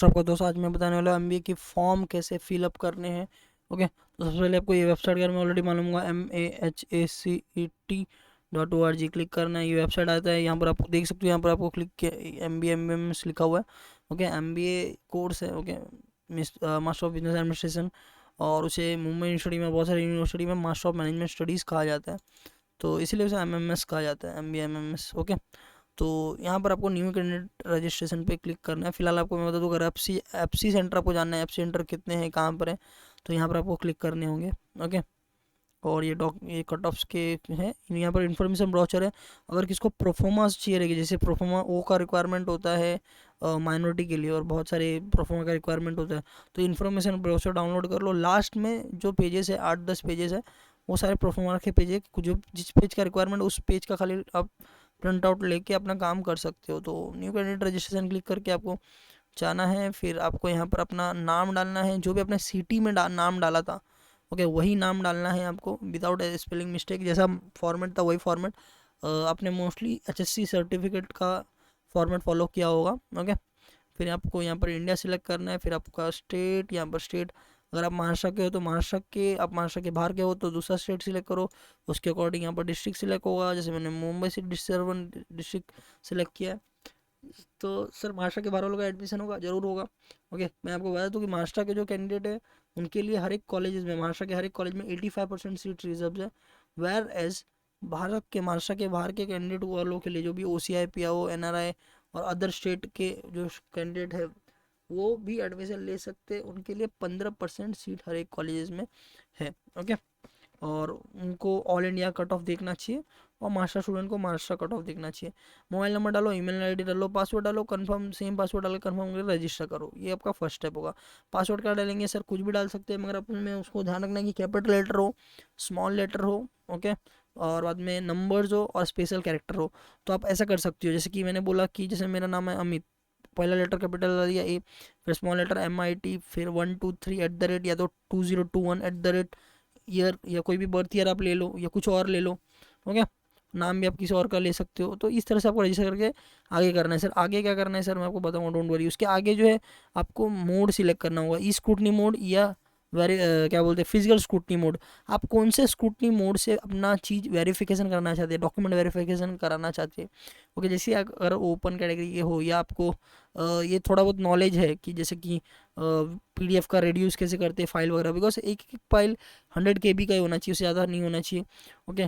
तो आपको दोस्तों आज मैं बताने वाला हूँ एमबीए की फॉर्म कैसे फिलअप करने हैं। ओके, तो सबसे पहले आपको ये वेबसाइट के बारे में ऑलरेडी मालूम होगा, MAHACET.org क्लिक करना है। ये वेबसाइट आता है, यहाँ पर आप देख सकते हो, यहाँ पर आपको क्लिक किया MBA MMS लिखा हुआ है। ओके, MBA कोर्स है। Okay, master of business administration, और उसे मुंबई यूनिवर्सिटी में, बहुत सारी यूनिवर्सिटी में मास्टर ऑफ मैनेजमेंट स्टडीज़ कहा जाता है, तो इसीलिए उसे MMS कहा जाता है, MBA MMS। ओके, तो यहाँ पर आपको न्यू कैंडिडेट रजिस्ट्रेशन पे क्लिक करना है। फिलहाल आपको मैं बता दूँ, अगर एफसी सेंटर आपको जानना है, एफसी सेंटर कितने हैं, कहाँ पर है, तो यहाँ पर आपको क्लिक करने होंगे। ओके, और ये कट ऑफ्स के हैं। यहाँ पर इन्फॉर्मेशन ब्राउचर है। अगर किसको प्रोफोमास चाहिए रहेगी, जैसे प्रोफोमा ओ का रिक्वायरमेंट होता है माइनॉरिटी के लिए, और बहुत सारे प्रोफोमा का रिक्वायरमेंट होता है, तो इन्फॉर्मेशन ब्राउचर डाउनलोड कर लो। लास्ट में जो पेजेस है, 8-10 पेजेस है, वो सारे प्रोफोमा के पेज है। जो जिस पेज का रिक्वायरमेंट, उस पेज का खाली आप प्रिंट आउट लेके अपना काम कर सकते हो। तो न्यू कैंडिडेट रजिस्ट्रेशन क्लिक करके आपको जाना है। फिर आपको यहाँ पर अपना नाम डालना है, जो भी अपने सिटी में नाम डाला था, ओके, वही नाम डालना है आपको, विदाउट स्पेलिंग मिस्टेक। जैसा फॉर्मेट था वही फॉर्मेट, आपने मोस्टली HSC सर्टिफिकेट का फॉर्मेट फॉलो किया होगा। ओके, फिर आपको यहाँ पर इंडिया सिलेक्ट करना है। फिर आपका स्टेट, यहाँ पर स्टेट, अगर आप महाराष्ट्र के हो तो महाराष्ट्र के, आप महाराष्ट्र के बाहर के हो तो दूसरा स्टेट सिलेक्ट करो। उसके अकॉर्डिंग यहाँ पर डिस्ट्रिक्ट सिलेक्ट होगा। जैसे मैंने मुंबई से डिस्ट्रिक्ट सिलेक्ट किया है, तो सर महाराष्ट्र के बाहर वालों का एडमिशन होगा, जरूर होगा। ओके, मैं आपको बता दूँ कि महाराष्ट्र के जो कैंडिडेट है, उनके लिए हर एक कॉलेजेस में, महाराष्ट्र के हर एक कॉलेज में 85% सीट रिजर्व है। वेयर एज भारत के, महाराष्ट्र के बाहर के कैंडिडेट वालों के लिए, जो भी OCI PIO NRI और अदर स्टेट के जो कैंडिडेट है, वो भी एडमिशन ले सकते हैं। उनके लिए 15% सीट हर एक कॉलेजेस में है। ओके, और उनको ऑल इंडिया कट ऑफ देखना चाहिए, और मास्टर स्टूडेंट को महाराष्ट्र कट ऑफ देखना चाहिए। मोबाइल नंबर डालो, ईमेल आईडी डालो, पासवर्ड डालो, कंफर्म, सेम पासवर्ड डालो, कंफर्म करके रजिस्टर करो। ये आपका फर्स्ट स्टेप होगा। पासवर्ड क्या डालेंगे सर, कुछ भी डाल सकते हैं, मगर अपन में उसको ध्यान रखना है कि कैपिटल लेटर हो, स्मॉल लेटर हो, ओके, और बाद में नंबर्स हो और स्पेशल कैरेक्टर हो। तो आप ऐसा कर सकते हो, जैसे कि मैंने बोला कि जैसे मेरा नाम है अमित, पहला लेटर कैपिटल डाल दिया A, फिर स्मॉल लेटर MIT, फिर 123 @ या तो 2021 ईयर, या कोई भी बर्थ ईयर आप ले लो, या कुछ और ले लो। ओके, नाम भी आप किसी और का ले सकते हो। तो इस तरह से आपको रजिस्टर करके आगे करना है। सर आगे क्या करना है, सर मैं आपको बताऊंगा, डोंट वरी। उसके आगे जो है, आपको मोड सिलेक्ट करना होगा, ई स्क्रूटनी मोड या क्या बोलते हैं, फिजिकल स्क्रूटनी मोड। आप कौन से स्क्रूटनी मोड से अपना चीज़ वेरिफिकेशन करना चाहते हैं, डॉक्यूमेंट वेरिफिकेशन कराना चाहते हैं। ओके, जैसे अगर ओपन कैटेगरी के हो, या आपको ये थोड़ा बहुत नॉलेज है कि जैसे कि PDF का रिड्यूस कैसे करते हैं फाइल वगैरह, बिकॉज एक एक फाइल 100 KB का ही होना चाहिए, उससे ज़्यादा नहीं होना चाहिए। ओके,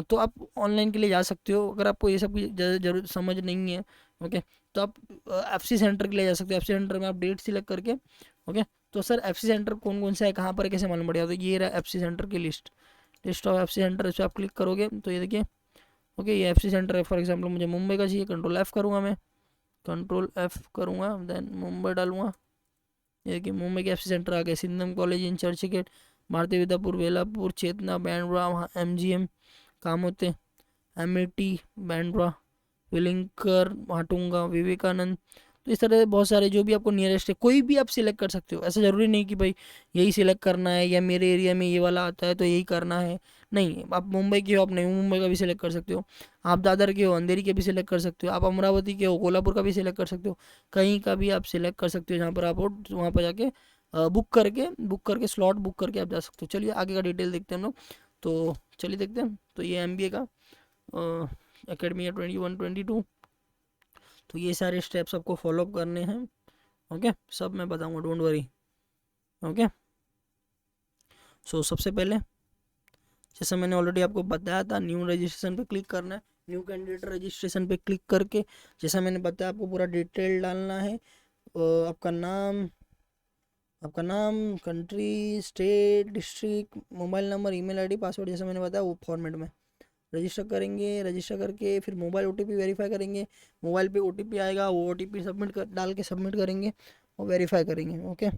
तो आप ऑनलाइन के लिए जा सकते हो, अगर आपको ये सब की जरूर समझ नहीं है। ओके, तो आप FC सेंटर के लिए जा सकते हो। FC सेंटर में आप डेट सिलेक्ट करके, ओके, तो सर FC सेंटर कौन कौन सा है, कहाँ पर है, कैसे मालूम पड़ेगा, तो ये रहा FC सेंटर की लिस्ट ऑफ FC सेंटर। इस पर आप क्लिक करोगे तो ये देखिए, ओके, ये FC सेंटर है। फॉर एग्जाम्पल मुझे मुंबई का चाहिए, कंट्रोल F करूँगा, मैं कंट्रोल F करूँगा, देन मुंबई डालूंगा। ये देखिए, मुंबई के FC सेंटर आ गए। सिंधम कॉलेज इन चर्चगेट, भारतीय विद्यापुर, बेलापुर, चेतना, बैंड्रा, MGM कामोते, MAT बैंड्रा, विलिंकर, भाटुंगा, विवेकानंद। तो इस तरह से बहुत सारे, जो भी आपको नियरेस्ट है, कोई भी आप सिलेक्ट कर सकते हो। ऐसा ज़रूरी नहीं कि भाई यही सिलेक्ट करना है, या मेरे एरिया में ये वाला आता है तो यही करना है। नहीं, आप मुंबई के हो, आप नई मुंबई का भी सिलेक्ट कर सकते हो। आप दादर के हो, अंधेरी के भी सिलेक्ट कर सकते हो। आप अमरावती के हो, कोल्हापुर का भी सिलेक्ट कर सकते हो। कहीं का भी आप सिलेक्ट कर सकते हो, जहाँ पर आप हो वहाँ पर जाके बुक करके स्लॉट बुक करके आप जा सकते हो। चलिए आगे का डिटेल देखते हैं हम लोग। तो चलिए देखते हैं। तो ये MBA का एकेडमी 21-22, तो ये सारे स्टेप्स आपको फॉलो करने हैं। ओके, सब मैं बताऊंगा, डोंट वरी। ओके, सो सबसे पहले, जैसा मैंने ऑलरेडी आपको बताया था, न्यू रजिस्ट्रेशन पे क्लिक करना है। न्यू कैंडिडेट रजिस्ट्रेशन पे क्लिक करके, जैसा मैंने बताया, आपको पूरा डिटेल डालना है। आपका नाम, country, state, district, mobile number, email ID, password, जैसा मैंने बताया वो फॉर्मेट में रजिस्टर करेंगे। रजिस्टर करके फिर मोबाइल OTP वेरीफाई करेंगे। मोबाइल पे OTP आएगा, वो OTP डाल के सबमिट करेंगे और वेरीफाई करेंगे। ओके,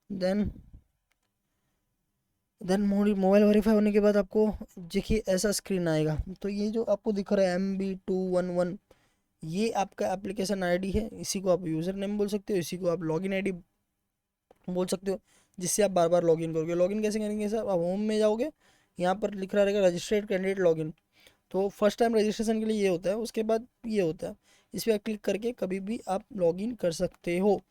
देन मोबाइल वेरीफाई होने के बाद आपको देखिए ऐसा स्क्रीन आएगा। तो ये जो आपको दिख रहा है MB211, ये आपका एप्लीकेशन ID है। इसी को आप यूज़र नेम बोल सकते हो, इसी को आप लॉगिन ID बोल सकते हो, जिससे आप बार बार लॉगिन करोगे। लॉगिन कैसे करेंगे सर, आप होम में जाओगे, यहाँ पर लिख रहा रहेगा रजिस्टर्ड कैंडिडेट लॉगिन। तो फर्स्ट टाइम रजिस्ट्रेशन के लिए ये होता है, उसके बाद ये होता है। इस पर क्लिक करके कभी भी आप लॉगिन कर सकते हो।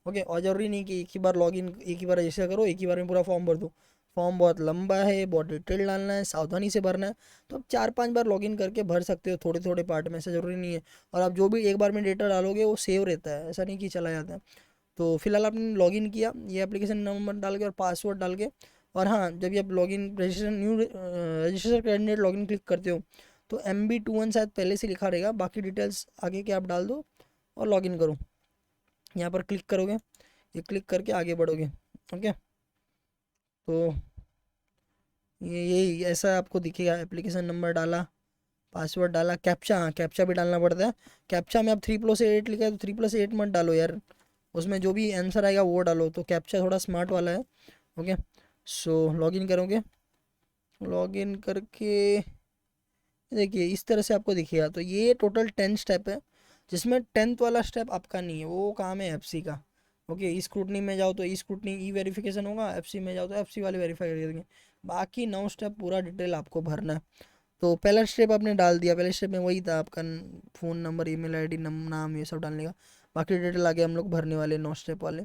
ओके, और ज़रूरी नहीं कि एक ही बार लॉगिन, एक ही बार रजिस्टर करो, एक ही बार में पूरा फॉर्म भर दो। फॉर्म बहुत लंबा है, बहुत डिटेल डालना है, सावधानी से भरना है। तो आप 4-5 बार लॉगिन करके भर सकते हो, थोड़े थोड़े पार्ट में, ऐसा ज़रूरी नहीं है। और आप जो भी एक बार में डेटा डालोगे वो सेव रहता है, ऐसा नहीं कि चला जाता है। तो फिलहाल आपने लॉगिन किया ये एप्लीकेशन नंबर डाल के और पासवर्ड डाल के। और हाँ, जब भी आप login registration, new register candidate login click करते हो तो MB21 शायद पहले से लिखा रहेगा, बाकी डिटेल्स आगे के आप डाल दो और लॉगिन करो। यहाँ पर क्लिक करोगे, ये क्लिक करके आगे बढ़ोगे। ओके, तो ये ऐसा आपको दिखेगा। एप्लीकेशन नंबर डाला, पासवर्ड डाला, कैप्चा, हाँ कैप्चा भी डालना पड़ता है। कैप्चा में आप 3+8 लिखा है तो 3+8 मत डालो यार, उसमें जो भी आंसर आएगा वो डालो। तो कैप्चा थोड़ा स्मार्ट वाला है। ओके, सो लॉगिन करोगे, लॉगिन करके देखिए इस तरह से आपको दिखेगा। तो ये टोटल 10 स्टेप है, जिसमें 10th वाला स्टेप आपका नहीं है, वो काम है एफसी का। ओके, ई स्क्रूटनी में जाओ तो ई स्क्रूटनी ई वेरिफिकेशन होगा, एफसी में जाओ तो एफसी वाले वेरीफाई कर देंगे। बाकी 9 स्टेप पूरा डिटेल आपको भरना है। तो पहला स्टेप आपने डाल दिया, पहले स्टेप में वही था आपका फ़ोन नंबर, ईमेल आईडी, नाम, ये सब डालने का। बाकी डिटेल आगे हम लोग भरने वाले 9 स्टेप वाले।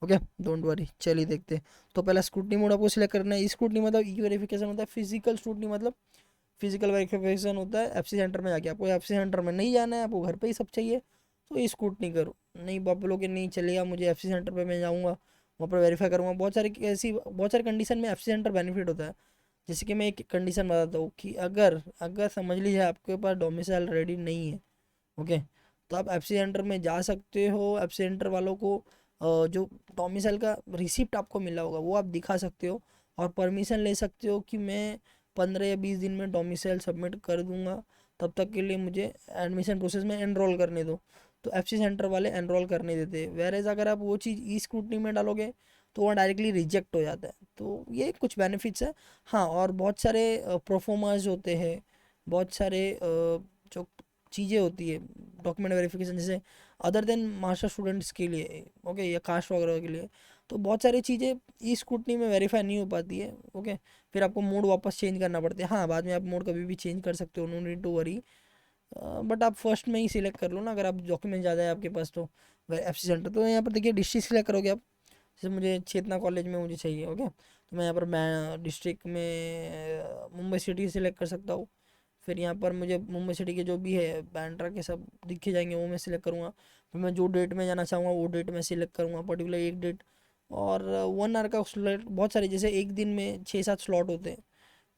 ओके, डोंट वरी, चलिए देखते हैं। तो पहला स्क्रूटनी मोड आपको सिलेक्ट करना है। ई स्क्रूटनी मतलब ई वेरिफिकेशन होता है, फिजिकल स्क्रूटनी मतलब फिजिकल वेरिफिकेशन होता है एफसी सेंटर में जाके। आपको एफसी सेंटर में नहीं जाना है, आपको घर पे ही सब चाहिए, तो ई स्क्रूटनी करो। नहीं आप बोलोगे नहीं चलेगा मुझे एफसी सेंटर पे मैं जाऊँगा, वहाँ पर वेरीफाई करूँगा। बहुत सारी कंडीशन में एफसी सेंटर बेनिफिट होता है। जैसे कि मैं एक कंडीशन बताता हूँ कि अगर अगर समझ लीजिए आपके पास डोमिसाइल रेडी नहीं है, ओके, तो आप एफसी सेंटर में जा सकते हो। एफसी सेंटर वालों को जो डोमिसाइल का रिसिप्ट आपको मिला होगा वो आप दिखा सकते हो, और परमिशन ले सकते हो कि मैं 15 या 20 दिन में डोमिसाइल सबमिट कर दूंगा, तब तक के लिए मुझे एडमिशन प्रोसेस में एनरोल करने दो। तो एफसी सेंटर वाले एनरोल करने देते हैं। वेरेज अगर आप वो चीज़ ई स्क्रूटनी में डालोगे तो वहाँ डायरेक्टली रिजेक्ट हो जाता है। तो ये कुछ बेनिफिट्स है। हाँ, और बहुत सारे प्रोफोमाज होते हैं, बहुत सारे जो चीज़ें होती है डॉक्यूमेंट वेरिफिकेशन, जैसे अदर देन मास्टर स्टूडेंट्स के लिए, ओके, या कास्ट वगैरह के लिए। तो बहुत सारी चीज़ें ई स्क्रूटनी में वेरीफाई नहीं हो पाती है। ओके, फिर आपको मोड वापस चेंज करना पड़ता है। हाँ, बाद में आप मोड कभी भी चेंज कर सकते हो, no need to worry. But आप फर्स्ट में ही सिलेक्ट कर लो ना, अगर आप डॉक्यूमेंट ज़्यादा है आपके पास तो। एफसी सेंटर तो यहाँ पर देखिए डिस्ट्रिक्ट सिलेक्ट करोगे आप। जैसे मुझे चेतना कॉलेज में मुझे चाहिए, ओके, तो मैं यहाँ पर मैं डिस्ट्रिक्ट में मुंबई सिटी सिलेक्ट कर सकता हूँ। फिर यहाँ पर मुझे मुंबई सिटी के जो भी है बैंड्रा के सब दिखे जाएंगे, वो मैं सिलेक्ट करूँगा। फिर मैं जो डेट में जाना चाहूँगा वो डेट मैं सिलेक्ट करूँगा, पर्टिकुलर एक डेट। और 1 आवर का स्लॉट, बहुत सारे, जैसे एक दिन में 6-7 स्लॉट होते हैं,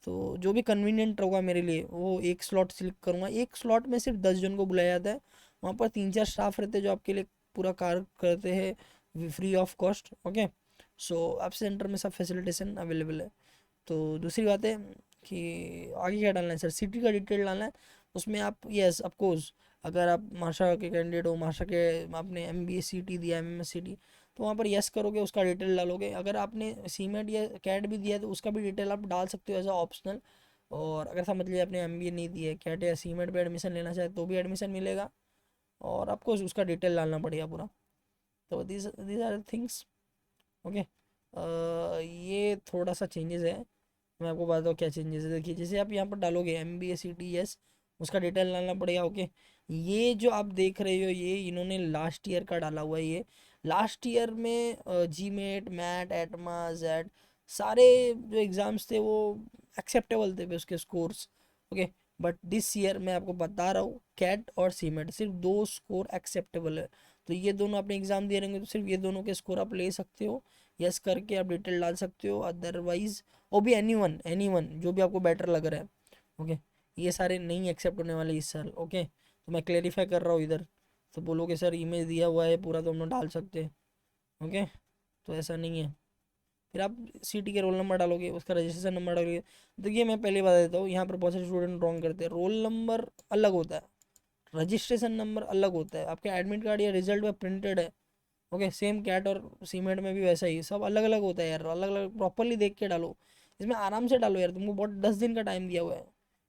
तो जो भी कन्वीनियंट होगा मेरे लिए वो एक स्लॉट सिलेक्ट करूँगा। एक स्लॉट में सिर्फ 10 जन को बुलाया जाता है। वहाँ पर 3-4 स्टाफ रहते हैं जो आपके लिए पूरा कार्य करते हैं फ्री ऑफ कॉस्ट। ओके, सो आप सेंटर में सब फैसिलिटेशन अवेलेबल है। तो दूसरी बात है कि आगे क्या डालना है सर, सिटी का डिटेल डालना है। उसमें आप यस ऑफकोर्स, अगर आप माशा के कैंडिडेट हो, माशा के आपने MBA CT दिया, MMS CT, तो वहाँ पर यस करोगे, उसका डिटेल डालोगे। अगर आपने सीमेट या कैट भी दिया है तो उसका भी डिटेल आप डाल सकते हो एज अ ऑप्शनल। और अगर समझ लीजिए आपने MBA नहीं दिया है, कैट या सीमेट पे एडमिशन लेना चाहे तो भी एडमिशन मिलेगा, और आपको उसका डिटेल डालना पड़ेगा पूरा। तो this this are things. Okay, ये थोड़ा सा चेंजेस है। मैं आपको बताता हूँ क्या चेंजेस है। देखिए जैसे आप यहाँ पर डालोगे MBA CT यस, उसका डिटेल डालना पड़ेगा। ओके, ये जो आप देख रहे हो ये इन्होंने लास्ट ईयर का डाला हुआ है। ये लास्ट ईयर में GMAT, मैट, एटमा, जेड, सारे जो एग्ज़ाम्स थे वो एक्सेप्टेबल थे उसके scores. Okay, but this year मैं आपको बता रहा हूँ कैट और सीमेट सिर्फ 2 स्कोर एक्सेप्टेबल है। तो ये दोनों अपने एग्ज़ाम दे रहेंगे तो सिर्फ ये दोनों के स्कोर आप ले सकते हो, यस करके आप डिटेल डाल सकते हो। अदरवाइज वो भी एनी वन जो भी आपको बेटर लग रहा है। ओके, ये सारे नहीं एक्सेप्ट होने वाले इस साल। ओके, तो मैं क्लेरिफाई कर रहा हूँ इधर, तो बोलोगे सर ईमेल दिया हुआ है पूरा तो हम लोग डाल सकते हैं। ओके, तो ऐसा नहीं है। फिर आप CT के रोल नंबर डालोगे, उसका रजिस्ट्रेशन नंबर डालोगे। देखिए मैं पहले बता देता हूँ, यहाँ पर बहुत सारे स्टूडेंट रॉन्ग करते हैं। रोल नंबर अलग होता है, रजिस्ट्रेशन नंबर अलग होता है। आपके एडमिट कार्ड या रिजल्ट में प्रिंटेड है, ओके, सेम कैट और सीमेंट में भी वैसा ही सब अलग अलग होता है यार। अलग अलग प्रॉपरली देख के डालो, इसमें आराम से डालो यार। तुमको बहुत 10 दिन का टाइम दिया हुआ है,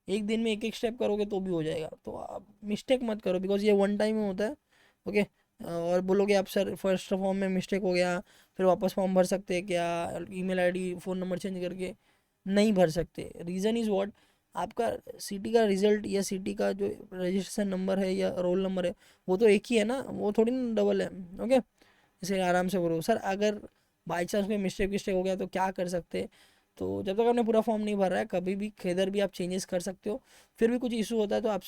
एक दिन में एक एक स्टेप करोगे तो भी हो जाएगा। तो आप मिस्टेक मत करो, बिकॉज ये वन टाइम में होता है। ओके, और बोलोगे आप सर फर्स्ट फॉर्म में मिस्टेक हो गया, फिर वापस फॉर्म भर सकते हैं क्या, email ID phone number change करके? नहीं भर सकते। रीज़न इज़ व्हाट, आपका CT का रिजल्ट या CT का जो रजिस्ट्रेशन नंबर है या रोल नंबर है वो तो एक ही है ना, वो थोड़ी ना डबल है। ओके, इसे आराम से भरो सर। अगर बाई चांस कोई मिस्टेक विस्टेक हो गया तो क्या कर सकते हैं, तो जब तक आपने पूरा फॉर्म नहीं भर रहा है कभी भी किधर भी आप चेंजेस कर सकते हो। फिर भी कुछ इशू होता है तो आप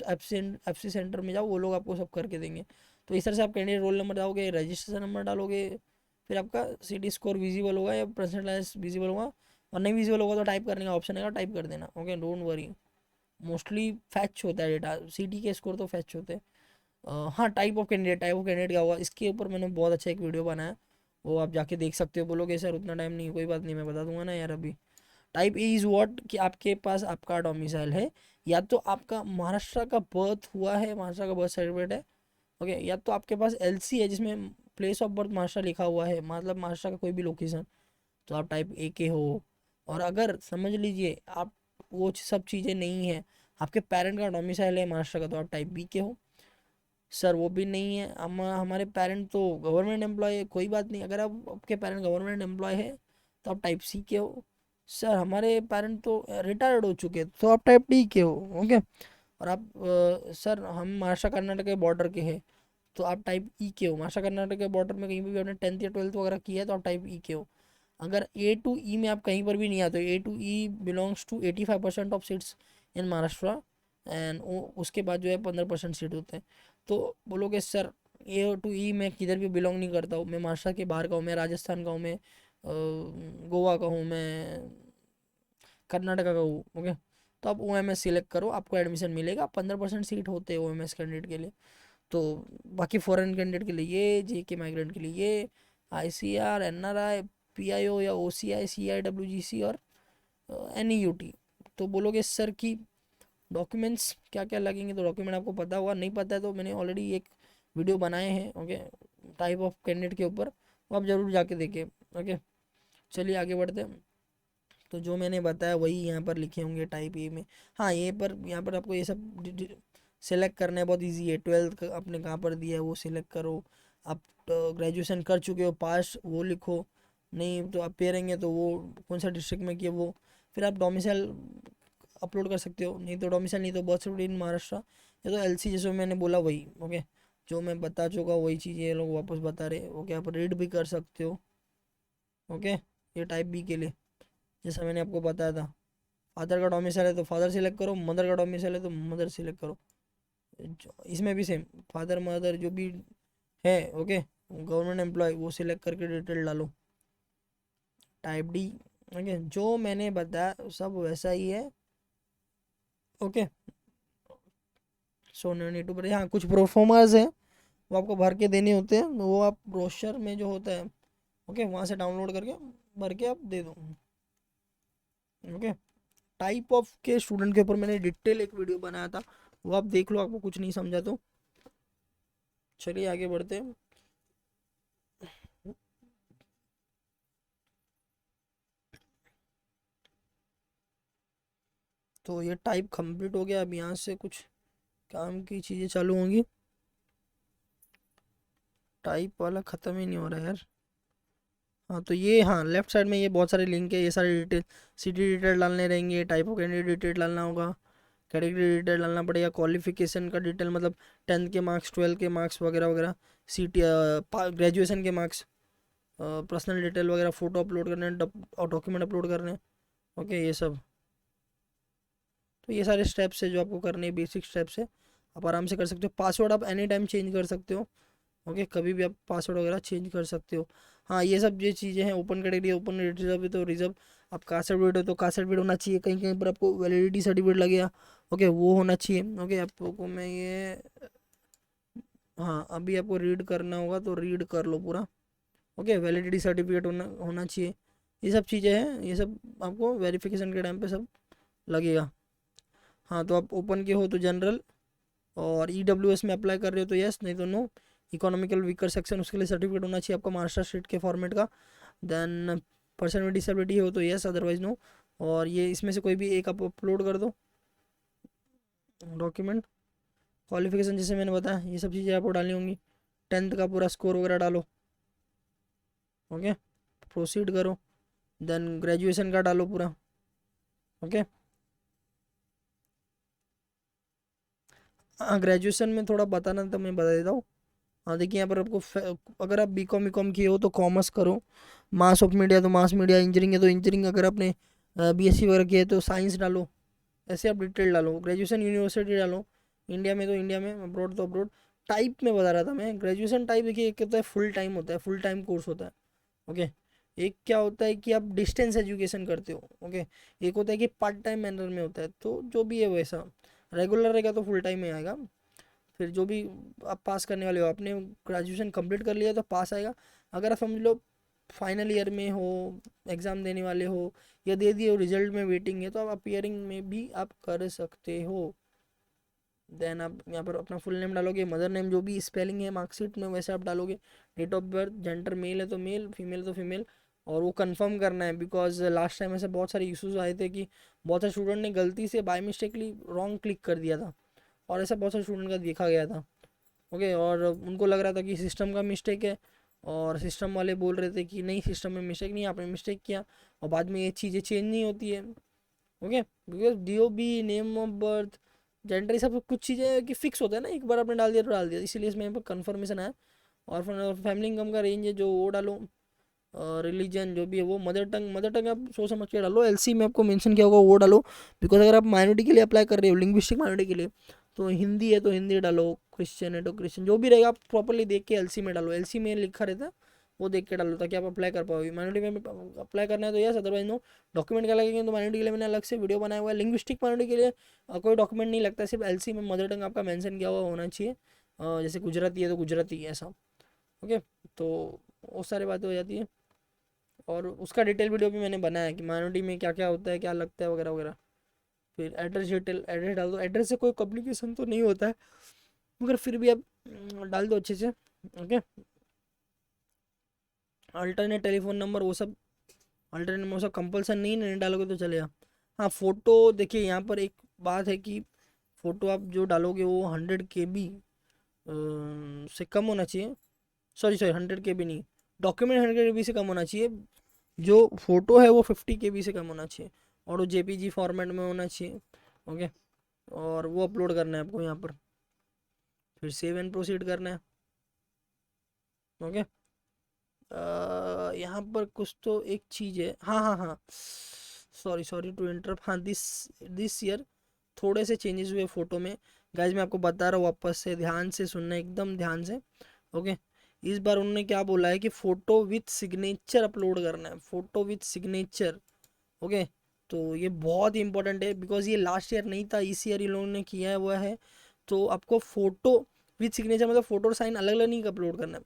एफसी सेंटर में जाओ, वो लोग आपको सब करके देंगे। तो इस तरह से आप कैंडिडेट रोल नंबर डालोगे, रजिस्ट्रेशन नंबर डालोगे, फिर आपका सीटी स्कोर विजिबल होगा या पर्सनलाइज विजिबल होगा, और नहीं विजिबल होगा तो टाइप करने का ऑप्शन है, टाइप कर देना। Okay, don't worry, mostly fetch होता है डेटा, सीटी के स्कोर तो फैच होते हैं। हाँ, टाइप ऑफ कैंडिडेट क्या होगा, इसके ऊपर मैंने बहुत अच्छा एक वीडियो बनाया, वो आप जाके देख सकते हो। बोलोगे सर उतना टाइम नहीं, कोई बात नहीं, मैं बता दूंगा ना यार अभी। टाइप ए इज़ व्हाट, कि आपके पास आपका डोमिसाइल है, या तो आपका महाराष्ट्र का बर्थ हुआ है, महाराष्ट्र का बर्थ सर्टिफिकेट है, ओके, या तो आपके पास एलसी है जिसमें प्लेस ऑफ बर्थ महाराष्ट्र लिखा हुआ है, मतलब महाराष्ट्र का कोई भी लोकेशन, तो आप टाइप ए के हो। और अगर समझ लीजिए आप वो सब चीज़ें नहीं है, आपके पेरेंट का डोमिसाइल है महाराष्ट्र का, तो आप टाइप बी के हो। सर वो भी नहीं है, हम हमारे पेरेंट तो गवर्नमेंट एम्प्लॉय है, कोई बात नहीं, अगर आप आपके पेरेंट गवर्नमेंट एम्प्लॉय है तो आप टाइप सी के हो। सर हमारे पेरेंट तो रिटायर्ड हो चुके हैं, तो आप टाइप डी के हो। ओके, और आप सर हम महाराष्ट्र कर्नाटक के बॉर्डर के हैं, तो आप टाइप ई के हो। महाराष्ट्र कर्नाटक के बॉर्डर में कहीं भी आपने 10th या 12th वगैरह किया है तो आप टाइप ई के हो। अगर ए टू ई में आप कहीं पर भी नहीं आते, A to E belongs to 85% of seats in Maharashtra, and उसके बाद जो है 15% सीट होते हैं। तो बोलोगे सर ए टू ई मैं किधर भी बिलोंग नहीं करता हूँ, मैं महाराष्ट्र के बाहर का हूँ, मैं राजस्थान का हूँ, मैं गोवा का हूँ, मैं कर्नाटका का हूँ, ओके, तो आप ओ एम एस सिलेक्ट करो, आपको एडमिशन मिलेगा। 15% सीट होते हैं ओ एम एस कैंडिडेट के लिए। तो बाकी फॉरेन कैंडिडेट के लिए ये, जे के माइग्रेंट के लिए ये, I C R, N R I, P I O या O C I, C I W G सी और एन ई यू टी। तो बोलोगे सर कि डॉक्यूमेंट्स क्या क्या लगेंगे, तो डॉक्यूमेंट आपको पता होगा, नहीं पता है तो मैंने ऑलरेडी एक वीडियो बनाए हैं, ओके, टाइप ऑफ कैंडिडेट के ऊपर, वो आप ज़रूर जाके देखें। ओके, चलिए आगे बढ़ते हैं। तो जो मैंने बताया वही यहाँ पर लिखे होंगे टाइप ए में। हाँ, ये पर यहाँ पर आपको ये सब सेलेक्ट करना है, बहुत इजी है। 12th आपने कहाँ पर दिया है वो सिलेक्ट करो। आप ग्रेजुएशन कर चुके हो, पास, वो लिखो। नहीं तो आप पेरेंगे तो वो कौन सा डिस्ट्रिक्ट में किया वो। फिर आप डोमिसाइल अपलोड कर सकते हो, नहीं तो डोमिसाइल नहीं तो बर्थ सर्टिफिकेट इन महाराष्ट्र, या तो एलसी जैसे मैंने बोला वही। ओके, जो मैं बता चुका वही चीज़ें ये लोग वापस बता रहे। ओके, आप रीड भी कर सकते हो। ओके, ये टाइप बी के लिए जैसा मैंने आपको बताया था, फादर का डोमिसाइल है तो फादर सिलेक्ट करो, मदर का डोमिसाइल है तो मदर सिलेक्ट करो। इसमें भी सेम, फादर मदर जो भी है, ओके, गवर्नमेंट एम्प्लॉय वो सिलेक्ट करके डिटेल डालो, टाइप डी। ओके, जो मैंने बताया सब वैसा ही है। Okay, so no need to, हाँ कुछ प्रोफॉर्मर्स हैं वो आपको भर के देने होते हैं, वो आप ब्रोशर में जो होता है, ओके, वहाँ से डाउनलोड करके भर के आप दे दो। ओके, टाइप ऑफ के स्टूडेंट के ऊपर मैंने डिटेल एक वीडियो बनाया था, वो आप देख लो, आपको कुछ नहीं समझा तो। चलिए आगे बढ़ते हैं। तो ये टाइप कंप्लीट हो गया, अब यहाँ से कुछ काम की चीज़ें चालू होंगी। टाइप वाला ख़त्म ही नहीं हो रहा है यार। हाँ तो ये, हाँ लेफ्ट साइड में ये बहुत सारे लिंक है, ये सारे डिटेल, सिटी डिटेल डालने रहेंगे, टाइप ऑफ कैंडिडेट डिटेल डालना होगा, कैटेगरी डिटेल डालना पड़ेगा, क्वालिफिकेशन का डिटेल मतलब 10th के मार्क्स, 12th के मार्क्स वगैरह वगैरह, सीटी ग्रेजुएशन के मार्क्स, पर्सनल डिटेल वगैरह, फ़ोटो अपलोड करने और डॉक्यूमेंट अपलोड करने। ओके, ये सब, तो ये सारे स्टेप्स है जो आपको करने हैं, बेसिक स्टेप्स है, आप आराम से कर सकते हो। पासवर्ड आप एनी टाइम चेंज कर सकते हो। ओके, कभी भी आप पासवर्ड वगैरह चेंज कर सकते हो। हाँ, ये सब ये चीज़ें हैं, ओपन कैटेगरी, ओपन रिजर्व है तो रिजर्व, आप कास्ट सर्टिफिकेट हो तो कास्ट सर्टिफिकेट होना चाहिए, कहीं कहीं पर आपको वैलिडिटी सर्टिफिकेट लगेगा, ओके, वो होना चाहिए। ओके, आपको मैं ये, हाँ अभी आपको रीड करना होगा तो रीड कर लो पूरा। ओके, वैलिडिटी सर्टिफिकेट होना होना चाहिए, ये सब चीज़ें हैं, ये सब आपको वेरिफिकेशन के टाइम पे सब लगेगा। हाँ, तो आप ओपन के हो तो जनरल, और ई डब्ल्यू एस में अप्लाई कर रहे हो तो यस, नहीं तो नो। इकोनॉमिकल वीकर सेक्शन, उसके लिए सर्टिफिकेट होना चाहिए आपका महाराष्ट्र स्टेट के फॉर्मेट का। देन पर्सन विद डिसेबिलिटी हो तो यस, अदरवाइज नो। और ये इसमें से कोई भी एक आप अपलोड कर दो डॉक्यूमेंट। क्वालिफिकेशन जैसे मैंने बताया, ये सब चीज़ें आपको डालनी होंगी, 10th का पूरा स्कोर वगैरह डालो। ओके, प्रोसीड करो, देन ग्रेजुएशन का डालो पूरा। ओके, हाँ ग्रेजुएशन में थोड़ा बताना था, मैं बता देता हूँ। हाँ देखिए यहाँ पर आपको अगर आप बी कॉम किए हो तो कॉमर्स करो, मास ऑफ मीडिया तो मास मीडिया, इंजीनियरिंग है तो इंजीनियरिंग, अगर आपने बीएससी वगैरह किया है तो साइंस डालो, ऐसे आप डिटेल डालो। ग्रेजुएशन यूनिवर्सिटी डालो, इंडिया में तो इंडिया में, अब्रॉड तो अब्रॉड। टाइप में बता रहा था मैं, ग्रेजुएशन टाइप देखिए, एक होता है फुल टाइम, होता है फुल टाइम कोर्स होता है, ओके। एक क्या होता है कि आप डिस्टेंस एजुकेशन करते हो, ओके। एक होता है कि पार्ट टाइम मैनर में होता है, तो जो भी है वैसा। रेगुलर रहेगा तो फुल टाइम में आएगा। फिर जो भी आप पास करने वाले हो, आपने ग्रेजुएशन कंप्लीट कर लिया तो पास आएगा। अगर आप समझ लो फाइनल ईयर में हो, एग्ज़ाम देने वाले हो, या दे दिए हो, रिजल्ट में वेटिंग है, तो आप अपियरिंग में भी आप कर सकते हो। देन आप यहाँ पर अपना फुल नेम डालोगे, मदर नेम जो भी स्पेलिंग है मार्कशीट में वैसे आप डालोगे। Date of birth, gender male है तो मेल, फीमेल है तो फीमेल। और वो कंफर्म करना है, बिकॉज लास्ट टाइम ऐसे बहुत सारे इश्यूज आए थे कि बहुत सारे स्टूडेंट ने गलती से बाय मिस्टेकली रॉन्ग क्लिक कर दिया था, और ऐसा बहुत सारे स्टूडेंट का देखा गया था, ओके। और उनको लग रहा था कि सिस्टम का मिस्टेक है, और सिस्टम वाले बोल रहे थे कि नहीं सिस्टम में मिस्टेक नहीं, आपने मिस्टेक किया। और बाद में ये चीज़ें चेंज नहीं होती है, okay. Because DOB, name of birth, gender, ये सब कुछ चीज़ें कि फिक्स होता है ना, एक बार आपने डाल दिया तो डाल दिया, इसीलिए इसमें यहाँ पर कन्फर्मेशन है। और फैमिली इनकम का रेंज है जो वो डालो। रिलीजन जो भी है वो, मदर टंग आप सोच समझ के डालो, LC में आपको मेंशन किया होगा वो डालो। बिकॉज अगर आप माइनॉरिटी के लिए अप्लाई कर रहे हो, लिंग्विस्टिक माइनॉरिटी के लिए, तो हिंदी है तो हिंदी डालो, क्रिश्चियन है तो क्रिश्चियन, जो भी रहेगा आप प्रॉपरली देख के LC में डालो। LC में लिखा रहता है, वो देख के डालो ताकि आप अप्लाई कर पाओगे। माइनॉरिटी में अप्लाई करना है तो यस, अदरवाइज नो। डॉक्यूमेंट क्या लगेंगे तो माइनॉरिटी के लिए मैंने अलग से वीडियो बनाया हुआ है। लिंग्विस्टिक माइनॉरिटी के लिए कोई डॉक्यूमेंट नहीं लगता, सिर्फ LC में मदर टंग आपका मेंशन किया हुआ होना चाहिए। जैसे गुजराती है तो गुजराती ऐसा, ओके। तो वो सारी बातें हो जाती है। और उसका डिटेल वीडियो भी मैंने बनाया है कि माइनॉरिटी में क्या क्या होता है, क्या लगता है, वगैरह वगैरह। फिर एड्रेस डिटेल, एड्रेस डाल दो। एड्रेस से कोई कम्युनिकेशन तो नहीं होता है, मगर फिर भी आप डाल दो अच्छे से, ओके। अल्टरनेट टेलीफोन नंबर वो सब, अल्टरनेट नंबर सब कंपलसन नहीं डालोगे तो चलेगा। हाँ फ़ोटो देखिए, यहाँ पर एक बात है कि फ़ोटो आप जो डालोगे वो 100 KB से कम होना चाहिए। सॉरी सॉरी, 100 KB नहीं, डॉक्यूमेंट 100 KB से कम होना चाहिए। जो फोटो है वो 50 KB से कम होना चाहिए, और वो JPG फॉर्मेट में होना चाहिए, ओके। और वो अपलोड करना है आपको यहाँ पर, फिर सेव एंड प्रोसीड करना है, ओके। यहाँ पर कुछ तो एक चीज़ है, हाँ हाँ हाँ, सॉरी सॉरी टू इंटरप्ट। हाँ, दिस दिस ईयर थोड़े से चेंजेस हुए फ़ोटो में। गाइज मैं आपको बता रहा हूँ, वापस से ध्यान से सुनना, एकदम ध्यान से, ओके। इस बार उन्होंने क्या बोला है कि फ़ोटो विथ सिग्नेचर अपलोड करना है, फ़ोटो विथ सिग्नेचर, ओके। तो ये बहुत ही इंपॉर्टेंट है, बिकॉज ये लास्ट ईयर नहीं था, इस ईयर इन लोगों ने किया हुआ है। तो आपको फोटो विथ सिग्नेचर मतलब फोटो और साइन अलग अलग नहीं अपलोड करना है।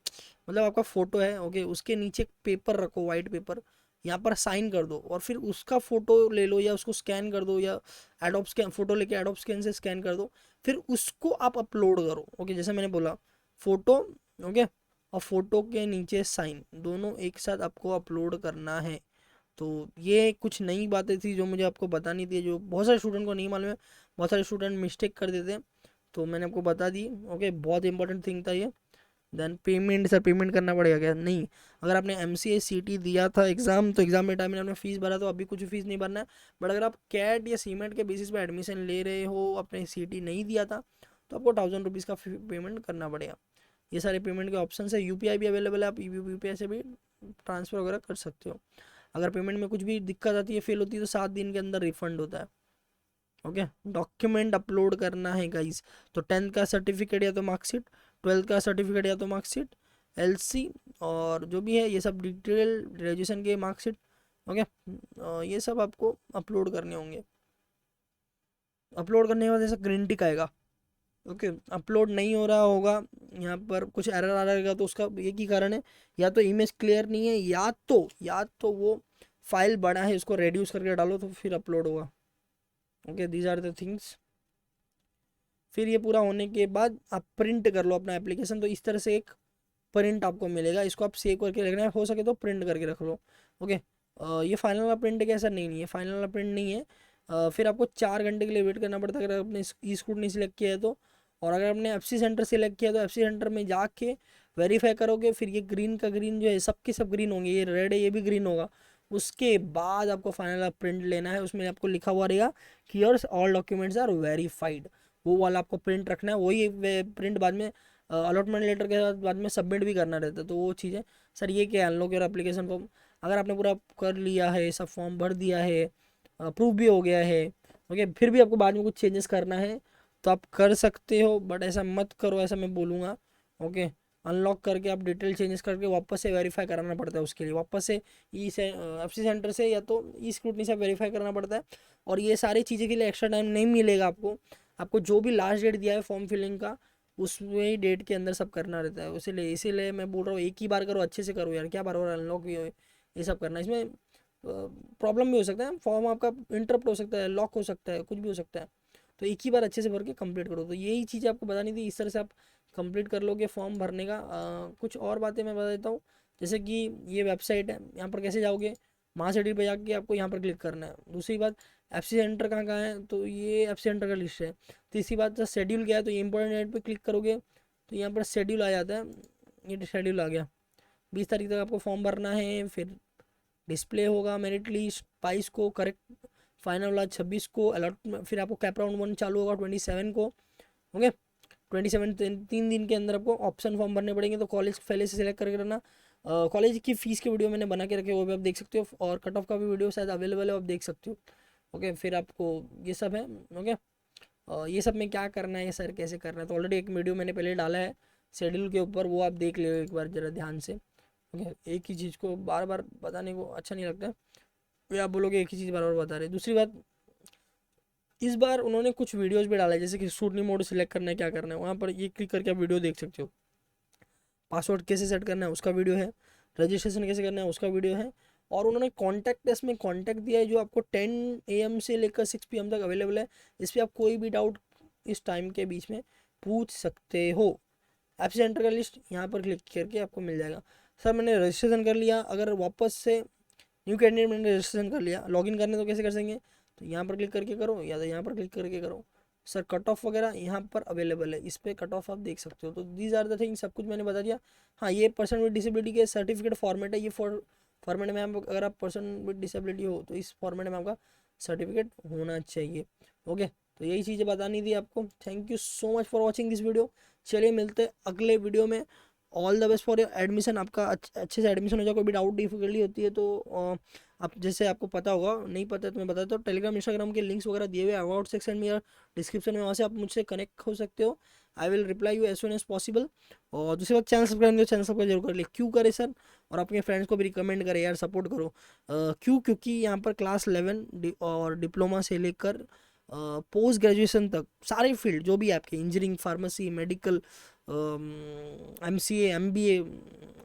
मतलब आपका फोटो है, ओके, उसके नीचे एक पेपर रखो, वाइट पेपर, यहाँ पर साइन कर दो, और फिर उसका फोटो ले लो या उसको स्कैन कर दो, या एडोब स्कैन, फोटो लेके एडोब स्कैन से स्कैन कर दो, फिर उसको आप अपलोड करो, ओके। जैसे मैंने बोला, फोटो, ओके, और फोटो के नीचे साइन, दोनों एक साथ आपको अपलोड करना है। तो ये कुछ नई बातें थी जो मुझे आपको बतानी थी, जो बहुत सारे स्टूडेंट को नहीं मालूम है, बहुत सारे स्टूडेंट मिस्टेक कर देते हैं, तो मैंने आपको बता दी, ओके। बहुत इंपॉर्टेंट थिंग था ये। देन पेमेंट, सर पेमेंट करना पड़ेगा क्या? नहीं, अगर आपने MCA CT दिया था एग्ज़ाम, तो एग्ज़ाम में टाइम में आपने फीस भरा, तो अभी कुछ फीस नहीं भरना है। बट अगर आप कैट या सीमेंट के बेसिस पे एडमिशन ले रहे हो, आपने CT नहीं दिया था, तो आपको 1000 रुपीज़ का पेमेंट करना पड़ेगा। ये सारे पेमेंट के ऑप्शन है, UPI भी अवेलेबल है, आप UPI से भी ट्रांसफ़र वगैरह कर सकते हो। अगर पेमेंट में कुछ भी दिक्कत आती है, फेल होती है, तो 7 दिन के अंदर रिफंड होता है, ओके। डॉक्यूमेंट अपलोड करना है गाइज, तो 10th का सर्टिफिकेट या तो मार्कशीट, 12th का सर्टिफिकेट या तो मार्कशीट, LC, और जो भी है ये सब डिटेल, ग्रेजुएशन के मार्कशीट, ओके। ये सब आपको अपलोड करने होंगे। अपलोड करने के बाद ऐसा ग्रीन टिक आएगा, ओके। अपलोड नहीं हो रहा होगा, यहाँ पर कुछ एरर आ रहेगा, तो उसका एक ही कारण है, या तो इमेज क्लियर नहीं है, या तो वो फाइल बड़ा है, उसको रेड्यूस करके डालो तो फिर अपलोड होगा, okay. These are the things. फिर ये पूरा होने के बाद आप प्रिंट कर लो अपना एप्लीकेशन, तो इस तरह से एक प्रिंट आपको मिलेगा, इसको आप सेव करके रखना है, हो सके तो प्रिंट करके रख लो, ओके। ये फाइनल वाला प्रिंट है क्या? सर नहीं नहीं, ये फाइनल वाला प्रिंट नहीं है। फिर आपको 4 घंटे के लिए वेट करना पड़ता है अगर आपने ई स्कूटनी सेलेक्ट किया है तो। और अगर आपने FC सेंटर सेलेक्ट किया तो FC सेंटर में जाके वेरीफाई करोगे, फिर ये ग्रीन का ग्रीन जो है, सबके सब ग्रीन होंगे, ये रेड है ये भी ग्रीन होगा। उसके बाद आपको फाइनल प्रिंट लेना है, उसमें आपको लिखा हुआ रहेगा कि your all documents are verified, वो वाला आपको प्रिंट रखना है। वही प्रिंट बाद में अलॉटमेंट लेटर के बाद में सबमिट भी करना रहता है। तो वो चीज़ है सर, ये क्या अनलॉक योर एप्लीकेशन फॉर्म, अगर आपने पूरा कर लिया है, सब फॉर्म भर दिया है, अप्रूव भी हो गया है, ओके, फिर भी आपको बाद में कुछ चेंजेस करना है तो आप कर सकते हो, बट ऐसा मत करो, ऐसा मैं बोलूँगा। ओके, अनलॉक करके आप डिटेल चेंजेस करके वापस से वेरीफाई कराना पड़ता है, उसके लिए वापस से ई से एफसी सेंटर से या तो ई स्क्रूटनी से वेरीफाई करना पड़ता है। और ये सारी चीज़ें के लिए एक्स्ट्रा टाइम नहीं मिलेगा आपको, आपको जो भी लास्ट डेट दिया है फॉर्म फिलिंग का उसमें ही डेट के अंदर सब करना रहता है। इसीलिए मैं बोल रहा हूँ एक ही बार करो, अच्छे से करो यार, क्या बार बार अनलॉक भी हो ये सब करना, इसमें प्रॉब्लम भी हो सकता है, फॉर्म आपका इंटरप्ट हो सकता है, लॉक हो सकता है, कुछ भी हो सकता है। तो एक ही बार अच्छे से भर के कंप्लीट करो। तो यही चीज़ें आपको बतानी थी, इस तरह से आप कंप्लीट कर लोगे फॉर्म भरने का। कुछ और बातें मैं बता देता हूँ, जैसे कि ये वेबसाइट है, यहाँ पर कैसे जाओगे, महासिटी पे जाके आपको यहाँ पर क्लिक करना है। दूसरी बात, एफसी सेंटर कहाँ कहाँ है, तो ये एफसी सेंटर का लिस्ट है। तीसरी बात, शेड्यूल क्या है, तो ये इंपॉर्टेंट डेट पे क्लिक करोगे तो यहाँ पर शेड्यूल आ जाता है, ये शेड्यूल आ गया। 20 तारीख तक आपको फॉर्म भरना है, फिर डिस्प्ले होगा मेरिट लिस्ट 22 को, करेक्ट फाइनल वाला 26 को, अलॉट फिर आपको कैप राउंड 1 चालू होगा 27 को। ओके, 27 तीन दिन के अंदर आपको ऑप्शन फॉर्म भरने पड़ेंगे। तो कॉलेज पहले से सिलेक्ट करके रखना। कॉलेज की फ़ीस की वीडियो मैंने बना के रखे, वो भी आप देख सकते हो, और कट ऑफ का भी वीडियो शायद अवेलेबल है, आप देख सकते हो। ओके, फिर आपको ये सब है। ओके, ये सब में क्या करना है सर, कैसे करना है, तो ऑलरेडी एक वीडियो मैंने पहले डाला है शेड्यूल के ऊपर, वो आप देख लो एक बार ज़रा ध्यान से। ओके, एक ही चीज़ को बार बार बताने को अच्छा नहीं लगता, फिर आप बोलोगे एक ही चीज़ बार बार बता रहे। दूसरी बात, इस बार उन्होंने कुछ वीडियोस भी डाला है, जैसे कि शूटनी मोड सिलेक्ट करना है, क्या करना है, वहाँ पर ये क्लिक करके आप वीडियो देख सकते हो। पासवर्ड कैसे सेट करना है उसका वीडियो है, रजिस्ट्रेशन कैसे करना है उसका वीडियो है, और उन्होंने कॉन्टैक्ट अस में कॉन्टैक्ट दिया है जो आपको 10 AM से लेकर 6 PM तक अवेलेबल है। इस पर आप कोई भी डाउट इस टाइम के बीच में पूछ सकते हो। ऐप सेंटर का लिस्ट यहाँ पर क्लिक करके आपको मिल जाएगा। सर मैंने रजिस्ट्रेशन कर लिया, अगर वापस से न्यू कैंडिडेट मैंने रजिस्ट्रेशन कर लिया, लॉगिन करने तो कैसे कर सकेंगे, तो यहाँ पर क्लिक करके करो या तो यहाँ पर क्लिक करके करो। सर कट ऑफ वगैरह यहाँ पर अवेलेबल है, इस पर कट ऑफ आप देख सकते हो। तो दीज आर द थिंग, सब कुछ मैंने बता दिया। हाँ, ये पर्सन विद डिसेबिलिटी के सर्टिफिकेट फॉर्मेट है, ये फॉर्मेट में आप, अगर आप पर्सन विद डिसेबिलिटी हो तो इस फॉर्मेट में आपका सर्टिफिकेट होना चाहिए। ओके, तो यही चीज़ें बतानी थी आपको। Thank you so much for watching this video. चलिए मिलते हैं अगले वीडियो में। All the best for your admission, आपका अच्छे से एडमिशन हो जाए। कोई भी डाउट डिफिकल्टी होती है तो आप, जैसे आपको पता होगा, नहीं पता है तो मैं बताता हूँ, टेलीग्राम इंस्टाग्राम के लिंक्स वगैरह दिए हुए अबाउट सेक्शन में या डिस्क्रिप्शन में, वहाँ से आप मुझसे कनेक्ट हो सकते हो। I will reply you as soon as possible. और दूसरी बात, चैनल सब्सक्राइब, चैनल सब्सक्राइब जरूर कर ले। क्यों करे सर, और अपने फ्रेंड्स को भी रिकमेंड करें यार, सपोर्ट करो। क्यों, क्योंकि यहाँ पर क्लास 11 और डिप्लोमा से लेकर पोस्ट ग्रेजुएशन तक सारे फील्ड जो भी आपके, engineering, pharmacy, medical, MCA, MBA,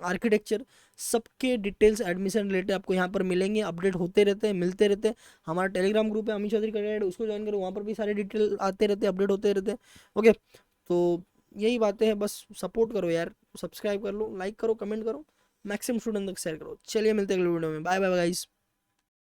architecture, सबके डिटेल्स एडमिशन रिलेटेड आपको यहाँ पर मिलेंगे। अपडेट होते रहते हैं, मिलते रहते हैं। हमारा टेलीग्राम ग्रुप है अमित चौधरी कैडेट, उसको ज्वाइन करो, वहाँ पर भी सारे डिटेल आते रहते हैं, अपडेट होते रहते हैं। ओके, तो यही बातें हैं, बस सपोर्ट करो यार, सब्सक्राइब कर लो, लाइक करो, कमेंट करो, मैक्सिमम स्टूडेंट तक शेयर करो। चलिए मिलते हैं अगले वीडियो में, बाय बाय गाइस।